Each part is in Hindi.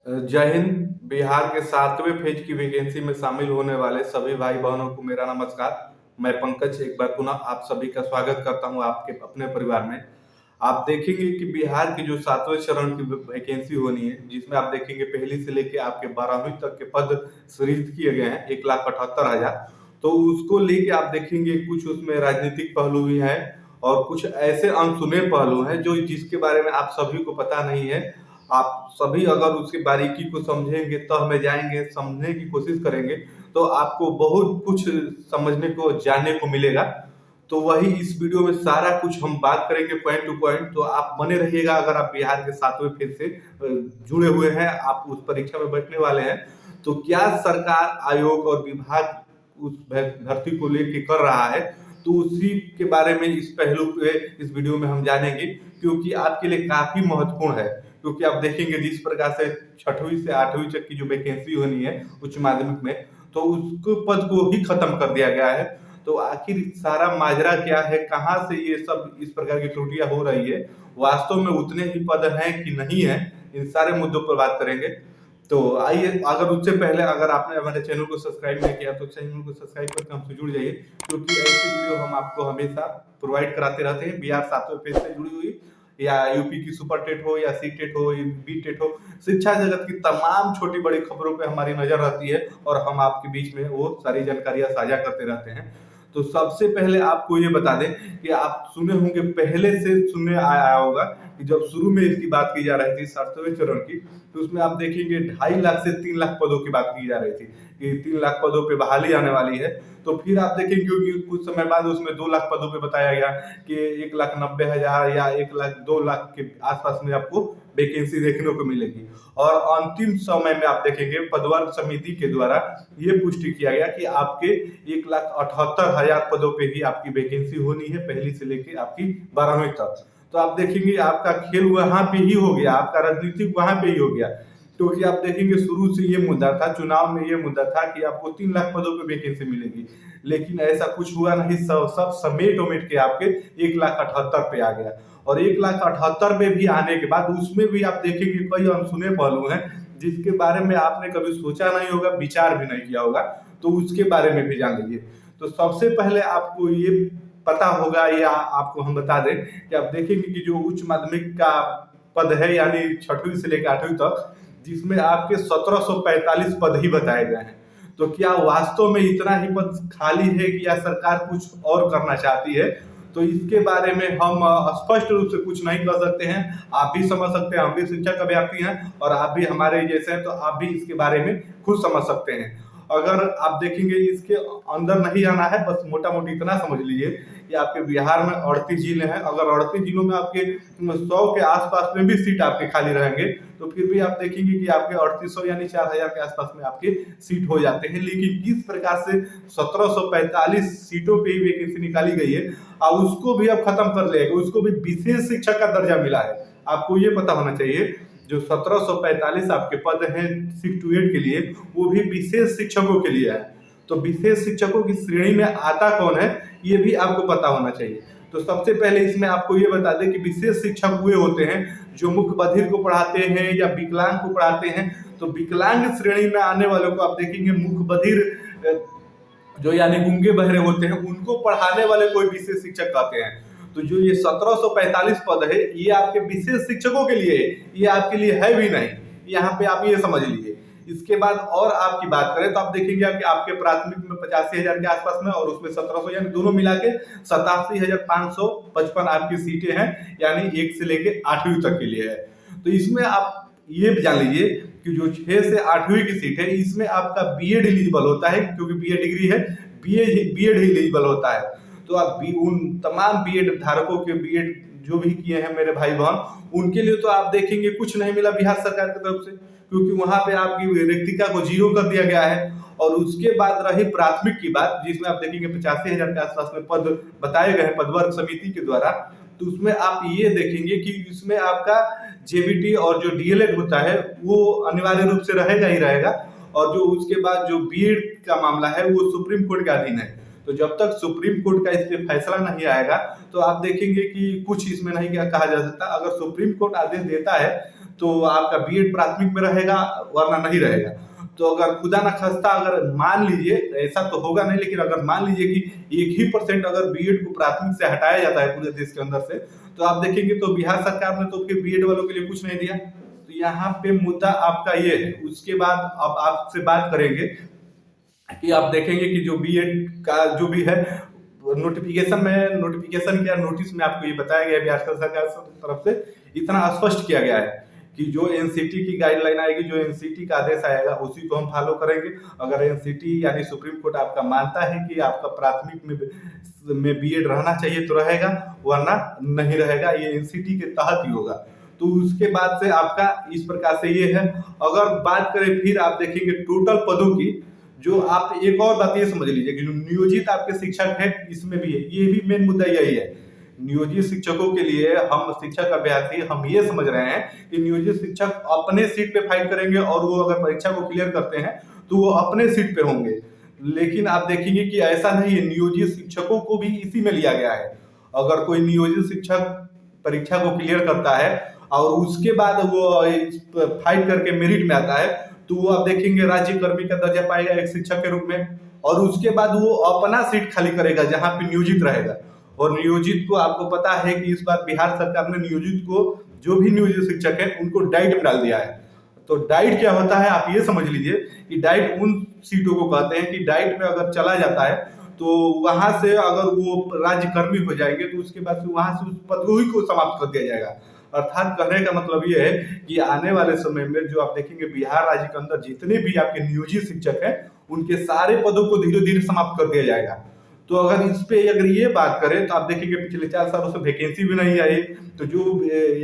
जय हिंद। बिहार के 7वें फेज की वैकेंसी में शामिल होने वाले सभी भाई बहनों को मेरा नमस्कार। मैं पंकज एक बार पुनः आप सभी का स्वागत करता हूं आपके अपने परिवार में। आप देखेंगे कि बिहार की जो 7वें चरण की वैकेंसी होनी है, जिसमें आप देखेंगे पहली से लेके आपके 12वीं तक के पद सृजित किए गए हैं 1,78,000। तो उसको लेके आप देखेंगे कुछ उसमें राजनीतिक पहलू भी हैं और कुछ ऐसे अनसुने पहलू हैं जो जिसके बारे में आप सभी को पता नहीं है। आप सभी अगर उसकी बारीकी को समझेंगे तो हमें जाएंगे, समझने की कोशिश करेंगे तो आपको बहुत कुछ समझने को जानने को मिलेगा। तो वही इस वीडियो में सारा कुछ हम बात करेंगे पॉइंट टू पॉइंट। तो आप बने रहिएगा। अगर आप बिहार के 7वें फेज से जुड़े हुए हैं, आप उस परीक्षा में बैठने वाले हैं, तो क्या सरकार, आयोग और विभाग उस भर्ती को लेके कर रहा है, तो उसी के बारे में इस पहलू पे इस वीडियो में हम जानेंगे, क्योंकि आपके लिए काफी महत्वपूर्ण है। क्योंकि आप देखेंगे जिस प्रकार से 6वीं से 8वीं तक की जो वैकेंसी होनी है उच्च माध्यमिक में, तो उसको पद को ही खत्म कर दिया गया है। तो आखिर सारा माजरा क्या है, कहाँ से ये सब इस प्रकार की त्रुटियां हो रही है, वास्तव में उतने ही पद हैं कि नहीं है, इन सारे मुद्दों पर बात करेंगे। तो आइए, अगर उससे पहले अगर आपने हमारे चैनल को सब्सक्राइब नहीं किया तो चैनल को सब्सक्राइब करके हमसे जुड़ जाइए, क्योंकि ऐसी वीडियो हम आपको हमेशा प्रोवाइड कराते रहते हैं। बिहार 7वें फेज से जुड़ी हुई, या यूपी की सुपर टेट हो, या सी टेट हो, बी टेट हो, शिक्षा जगत की तमाम छोटी बड़ी खबरों पे हमारी नजर रहती है और हम आपके बीच में वो सारी जानकारियां साझा करते रहते हैं। तो सबसे पहले आपको ये बता दें कि आप सुने होंगे, पहले से सुनने आया होगा कि जब शुरू में इसकी बात की जा रही थी 7वें चरण की, तो उसमें आप देखेंगे 2.5 लाख से 3 लाख पदों की बात की जा रही थी कि 3 लाख पदों पे बहाली आने वाली है। तो फिर आप देखेंगे क्योंकि कुछ समय बाद उसमें 2 लाख पदों पे बताया गया कि 1,90,000 या 1 लाख 2 लाख के आसपास में आपको वैकेंसी देखने को मिलेगी। और अंतिम समय में आप देखेंगे पदवर्ग समिति के द्वारा ये पुष्टि किया गया कि आपके 1,78,000 पदों पे ही आपकी वैकेंसी होनी है, पहली से लेके आपकी 12वीं तक। तो आप देखेंगे आपका खेल वहां पे ही हो गया, आपका राजनीतिक वहां पे ही हो गया। क्योंकि आप देखेंगे शुरू से ये मुद्दा था, चुनाव में ये मुद्दा था कि आपको 3 लाख पदों पे वैकेंसी मिलेगी, लेकिन ऐसा कुछ हुआ नहीं। सब समेट उमेट के आपके 1,78,000 पे आ गया। और 1,78,000 पे भी आने के बाद उसमें भी आप देखेंगे कई अनसुने पहलू हैं जिसके बारे में आपने कभी सोचा नहीं होगा, विचार भी नहीं किया होगा, तो उसके बारे में भी जान लीजिए। तो सबसे पहले आपको ये पता होगा, या आपको हम बता दें कि आप देखेंगे कि जो उच्च माध्यमिक का पद है, यानी 6वीं से लेकर 8वीं तक, जिसमें आपके 1745 पद ही बताए गए हैं। तो क्या वास्तव में इतना ही पद खाली है कि या सरकार कुछ और करना चाहती है, तो इसके बारे में हम स्पष्ट रूप से कुछ नहीं कर सकते हैं। आप भी समझ सकते हैं, हम भी शिक्षक अभ्यर्थी हैं और आप भी हमारे जैसे हैं, तो आप भी इसके बारे में खुद समझ सकते हैं। अगर आप देखेंगे इसके अंदर नहीं आना है, बस मोटा मोटी इतना समझ लीजिए कि आपके बिहार में 38 जिले हैं। अगर 38 जिलों में आपके 100 के आसपास में भी सीट आपके खाली रहेंगे, तो फिर भी आप देखेंगे कि आपके 3800 यानी 4,000 के आसपास में आपके सीट हो जाते हैं। लेकिन किस प्रकार से 1745 सीटों पे ही वैकेंसी निकाली गई है और उसको भी अब खत्म कर लिया गया, उसको भी विशेष शिक्षक का दर्जा मिला है। आपको ये पता होना चाहिए, जो 1745 आपके पद हैं 6 to 8 के लिए, वो भी विशेष शिक्षकों के लिए है। तो विशेष शिक्षकों की श्रेणी में आता कौन है, ये भी आपको पता होना चाहिए। तो सबसे पहले इसमें आपको ये बता दें कि विशेष शिक्षक वे होते हैं जो मुख्य बधिर को पढ़ाते हैं या विकलांग को पढ़ाते हैं। तो विकलांग श्रेणी में आने वालों को आप देखेंगे मुख्य बधिर जो यानी गूंगे बहरे होते हैं, उनको पढ़ाने वाले कोई विशेष शिक्षक कहते हैं। तो जो ये 1745 पद है, ये आपके विशेष शिक्षकों के लिए है, ये आपके लिए है भी नहीं। यहाँ पे आप ये समझ लीजिए। इसके बाद और आपकी बात करें तो आप देखेंगे कि आपके प्राथमिक में 85,000 के आसपास में, और उसमें 1700 यानी दोनों मिला के 87,555 आपकी सीटें हैं, यानी 1 से लेके 8वीं तक के लिए है। तो इसमें आप ये जान लीजिए कि जो 6 से 8वीं की सीट है, इसमें आपका बीएड एलिजिबल होता है, क्योंकि बीएड डिग्री है, बीएड ही एलिजिबल होता है। तो आप उन तमाम बीएड धारकों के, बीएड जो भी किए हैं मेरे भाई बहन, उनके लिए तो आप देखेंगे कुछ नहीं मिला बिहार सरकार की तरफ से, क्योंकि वहां पे आपकी रिक्तिका को 0 कर दिया गया है। और उसके बाद रही प्राथमिक की बात, जिसमें आप देखेंगे 85,000 के आसपास में पद बताए गए हैं पदवर्ग समिति के द्वारा। तो उसमें आप ये देखेंगे कि इसमें आपका जेबीटी और जो डीएलएड होता है वो अनिवार्य रूप से रहेगा ही रहेगा। और जो उसके बाद जो बीएड का मामला है वो सुप्रीम कोर्ट के अधीन है। तो जब तक सुप्रीम कोर्ट का इस पे फैसला नहीं आएगा, तो आप देखेंगे कि कुछ इसमें नहीं क्या कहा जा सकता। अगर सुप्रीम कोर्ट आदेश देता है तो आपका बीएड प्राथमिक में रहेगा वरना नहीं रहेगा। तो अगर खुदा ना खास्ता अगर मान लीजिए, ऐसा तो होगा नहीं, लेकिन अगर मान लीजिए कि 1% अगर बीएड को प्राथमिक से हटाया जाता है पूरे देश के अंदर से, तो आप देखेंगे तो बिहार सरकार ने तो फिर बीएड वालों के लिए कुछ नहीं दिया। तो यहाँ पे मुद्दा आपका ये है। उसके बाद अब आपसे बात करेंगे कि आप देखेंगे कि जो बीएड का जो भी है नोटिफिकेशन क्या नोटिस में आपको ये बताया गया बिहार सरकार की तरफ से इतना स्पष्ट किया गया है कि जो एनसीटी की गाइडलाइन आएगी, जो एनसीटी का आदेश आएगा, उसी को हम फॉलो करेंगे। अगर एनसीटी यानी सुप्रीम कोर्ट आपका मानता है कि आपका प्राथमिक में बीएड रहना चाहिए तो रहेगा, वरना नहीं रहेगा। ये एनसीटी के तहत ही होगा। तो उसके बाद से आपका इस प्रकार से ये है। अगर बात करें फिर आप देखेंगे टोटल पदों की, जो आप एक और बात ये समझ लीजिए कि जो नियोजित आपके शिक्षक है इसमें भी है, ये भी मेन मुद्दा यही है। नियोजित शिक्षकों के लिए हम शिक्षक अभ्यर्थी हम ये समझ रहे हैं कि नियोजित शिक्षक अपने सीट पे फाइट करेंगे और वो अगर परीक्षा को क्लियर करते हैं तो वो अपने सीट पे होंगे। लेकिन आप देखेंगे कि ऐसा नहीं है, नियोजित शिक्षकों को भी इसी में लिया गया है। अगर कोई नियोजित शिक्षक परीक्षा को क्लियर करता है और उसके बाद वो फाइट करके मेरिट में आता है, तो वो आप देखेंगे राज्य कर्मी का दर्जा पाएगा एक शिक्षक के रूप में, और उसके बाद वो अपना सीट खाली करेगा जहां पे नियोजित रहेगा। और नियोजित को आपको पता है कि इस बार बिहार सरकार ने नियोजित को, जो भी नियोजित शिक्षक है उनको डाइट में डाल दिया है। तो डाइट क्या होता है आप ये समझ लीजिए कि डाइट उन सीटों को कहते हैं कि डाइट में अगर चला जाता है तो वहां से अगर वो राज्य कर्मी हो जाएंगे तो उसके बाद वहां से उस पदवी को समाप्त कर दिया जाएगा। अर्थात कहने का मतलब ये है कि आने वाले समय में जो आप देखेंगे बिहार राज्य के अंदर जितने भी आपके नियोजित शिक्षक हैं उनके सारे पदों को धीरे धीरे समाप्त कर दिया जाएगा। तो अगर इस पे अगर ये बात करें तो आप देखेंगे पिछले 4 सालों से वैकेंसी भी नहीं आई। तो जो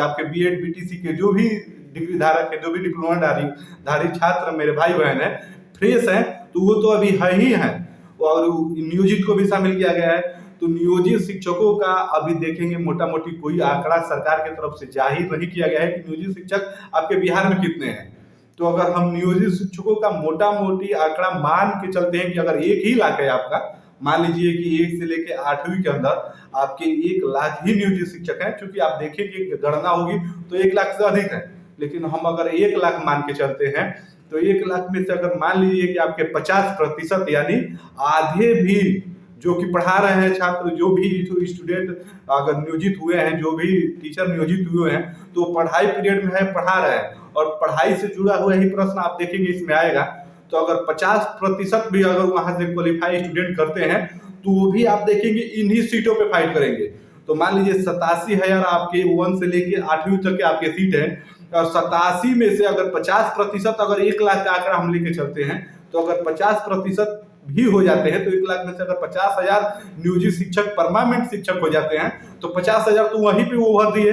आपके बीएड बीटीसी के जो भी डिग्री धारक है, जो भी डिप्लोमा धारी छात्र मेरे भाई बहन है, फ्रेश हैं, तो वो तो अभी है ही हैं, और नियोजित को भी शामिल किया गया है। तो नियोजित शिक्षकों का अभी देखेंगे मोटा मोटी कोई आंकड़ा सरकार की तरफ से जाहिर नहीं किया गया है कि नियोजित शिक्षक आपके बिहार में कितने हैं। तो अगर हम नियोजित शिक्षकों का मोटा मोटी आंकड़ा मान के चलते हैं कि अगर 1 ही लाख है आपका, मान लीजिए कि 1 से लेके 8वीं के अंदर आपके 1 लाख ही नियोजित शिक्षक हैं, क्योंकि आप देखेंगे गणना होगी तो 1 लाख से अधिक है। लेकिन हम अगर 1 लाख मान के चलते हैं तो 1 लाख में से अगर मान लीजिए कि आपके 50% यानी आधे भी जो कि पढ़ा रहे हैं छात्र, जो भी स्टूडेंट अगर नियोजित हुए हैं, जो भी टीचर नियोजित हुए हैं, तो पढ़ाई पीरियड में है, पढ़ा रहे हैं, और पढ़ाई से जुड़ा हुआ ही प्रश्न आप देखेंगे इसमें आएगा। तो अगर 50% भी अगर वहां से क्वालिफाई स्टूडेंट करते हैं तो वो भी आप देखेंगे इन्हीं सीटों पे फाइट करेंगे। तो मान लीजिए 87,000 आपके 1 से लेके 8वीं तक के आपके सीट है, और 87 में से अगर 50% अगर 1 लाख का आंकड़ा हम लेके चलते हैं, तो अगर 50% भी हो जाते हैं तो 1 लाख में से अगर 50,000 नियोजित शिक्षक परमानेंट शिक्षक हो जाते हैं तो 50,000 तो वहीं पे वो भर दिए।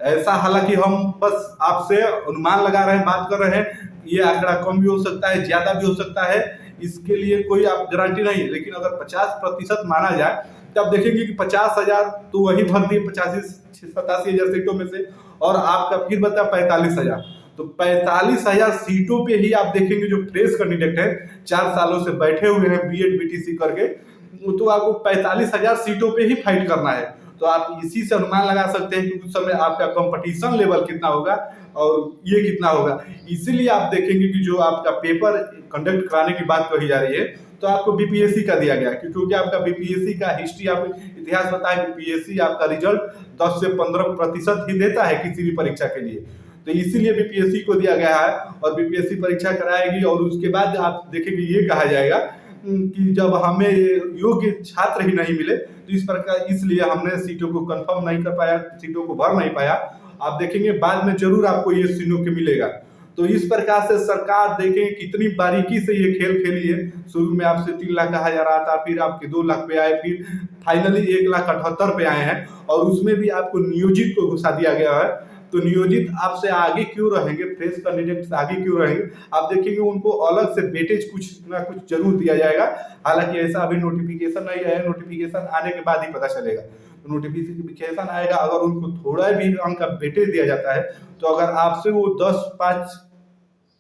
ऐसा हालांकि हम बस आपसे अनुमान लगा रहे हैं, बात कर रहे हैं, ये आंकड़ा कम भी हो सकता है, ज्यादा भी हो सकता है, इसके लिए कोई आप गारंटी नहीं है। लेकिन अगर 50% माना जाए तो आप देखेंगे कि 50,000 तो वही भर दिए 87,000 सीटों में से, और आपका फिर बता 45,000। तो 45,000 सीटों पे ही आप देखेंगे जो फ्रेश कैंडिडेट है 4 सालों से बैठे हुए हैं बीएड बीटीसी करके, तो आपको 45,000 सीटों पे ही फाइट करना है। तो आप इसी से अनुमान लगा सकते हैं कि उस समय आपका कंपटीशन लेवल कितना होगा और ये कितना होगा। इसीलिए आप देखेंगे कि जो आपका पेपर कंडक्ट कराने की बात कही जा रही है तो आपको बीपीएससी का दिया गया, क्योंकि आपका बीपीएससी का हिस्ट्री आप इतिहास पता है, बीपीएससी आपका रिजल्ट 10 से 15% ही देता है किसी भी परीक्षा के लिए। तो इसीलिए बीपीएससी को दिया गया है, और बीपीएससी परीक्षा कराएगी, और उसके बाद आप देखेंगे ये कहा जाएगा कि जब हमें योग्य छात्र ही नहीं मिले तो इस प्रकार, इसलिए हमने सीटों को कंफर्म नहीं कर पाया, सीटों को भर नहीं पाया। आप देखेंगे बाद में जरूर आपको ये सुनने को मिलेगा। तो इस प्रकार से सरकार देखें कितनी बारीकी से ये खेल खेली है। शुरू में आपसे 3 लाख कहा जा रहा था, फिर आपके 2 लाख पे आए, फिर फाइनली 1,78,000 पे आए हैं, और उसमें भी आपको नियोजित को घुसा दिया गया है। तो नियोजित आपसे आगे क्यों रहेंगे, फ्रेश कैंडिडेट से आगे क्यों रहेंगे, आप देखेंगे उनको अलग से वेटेज कुछ ना कुछ जरूर दिया जाएगा। हालांकि ऐसा अभी नोटिफिकेशन नहीं आया, नोटिफिकेशन आने के बाद ही पता चलेगा। तो नोटिफिकेशन आएगा, अगर उनको थोड़ा भी अंक का वेटेज दिया जाता है तो अगर आपसे वो 10, 5,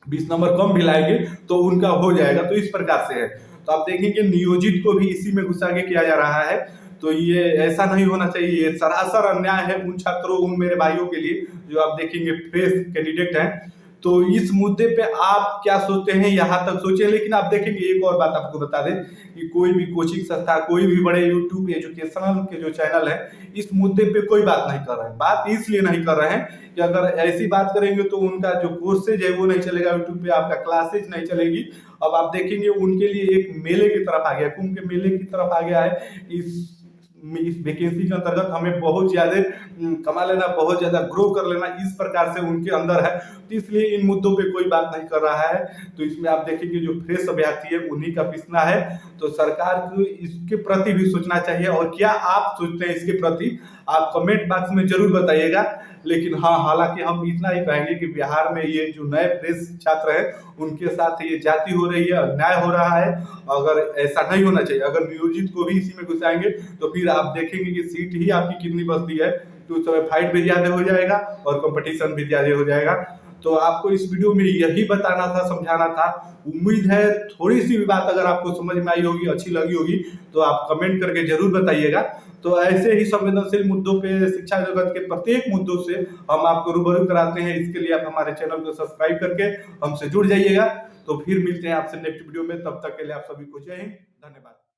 20 नंबर कम भी लाएंगे तो उनका हो जाएगा। तो इस प्रकार से है। तो आप देखेंगे नियोजित को भी इसी में घुसा के किया जा रहा है। तो ये ऐसा नहीं होना चाहिए। ये सरासर अन्याय है उन छात्रों, उन मेरे भाइयों के लिए जो आप देखेंगे फ्रेश कैंडिडेट हैं। तो इस मुद्दे पे आप क्या सोचते हैं, यहाँ तक सोचें। लेकिन आप देखेंगे, एक और बात आपको बता दें कि कोई भी कोचिंग संस्था, कोई भी बड़े यूट्यूब एजुकेशनल के जो चैनल है, इस मुद्दे पे कोई बात नहीं कर रहे हैं। बात इसलिए नहीं कर रहे हैं कि अगर ऐसी बात करेंगे तो उनका जो कोर्सेज है वो नहीं चलेगा यूट्यूब पे, आपका क्लासेज नहीं चलेगी। अब आप देखेंगे उनके लिए एक मेले की तरफ आ गया, कुंभ के मेले की तरफ आ गया है। इस वैकेंसी के अंतर्गत हमें बहुत ज्यादा कमा लेना, बहुत ज्यादा ग्रो कर लेना, इस प्रकार से उनके अंदर है। तो इसलिए इन मुद्दों पे कोई बात नहीं कर रहा है। तो इसमें आप देखेंगे जो फ्रेश अभ्यर्थी है उन्हीं का पिसना है। तो सरकार को इसके प्रति भी सोचना चाहिए। और क्या आप सोचते हैं इसके प्रति, आप कमेंट बॉक्स में जरूर बताइएगा। लेकिन हाँ, हालांकि हम इतना ही कहेंगे कि बिहार में ये जो नए फ्रेश छात्र हैं उनके साथ ये जाति हो रही है, अन्याय हो रहा है। अगर ऐसा नहीं होना चाहिए, अगर नियोजित को भी इसी में घुसाएंगे तो फिर आप देखेंगे कि सीट ही आपकी कितनी बचती है। तो उस समय फाइट भी ज्यादा हो जाएगा और कंपटीशन भी ज्यादा हो जाएगा। तो आपको इस वीडियो में यही बताना था, समझाना था। उम्मीद है थोड़ी सी भी बात अगर आपको समझ में आई होगी, अच्छी लगी होगी, तो आप कमेंट करके जरूर बताइएगा। तो ऐसे ही संवेदनशील मुद्दों पे, शिक्षा जगत के प्रत्येक मुद्दों से हम आपको रूबरू कराते हैं। इसके लिए आप हमारे चैनल को सब्सक्राइब करके हमसे जुड़ जाइएगा। तो फिर मिलते हैं आपसे नेक्स्ट वीडियो में। तब तक के लिए आप सभी को जय हिंद, धन्यवाद।